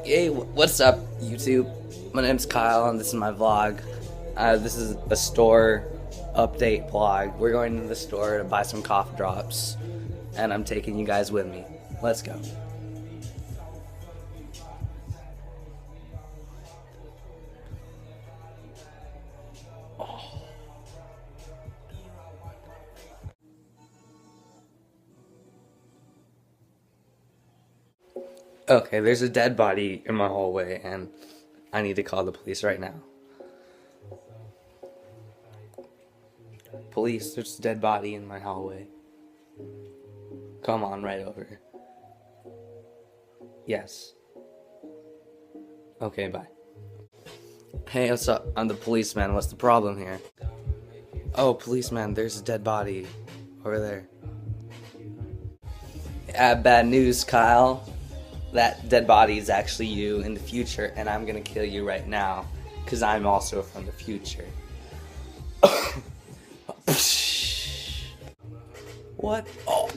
Hey, what's up, YouTube? My name's Kyle, and this is my vlog. This is a store update vlog. We're going to the store to buy some cough drops, and I'm taking you guys with me. Let's go. Okay, there's a dead body in my hallway, and I need to call the police right now. Police, there's a dead body in my hallway. Come on, right over. Yes. Okay, bye. Hey, what's up? I'm the policeman. What's the problem here? Oh, policeman, there's a dead body over there. Bad news, Kyle. That dead body is actually you in the future, and I'm gonna kill you right now, because I'm also from the future. What? Oh.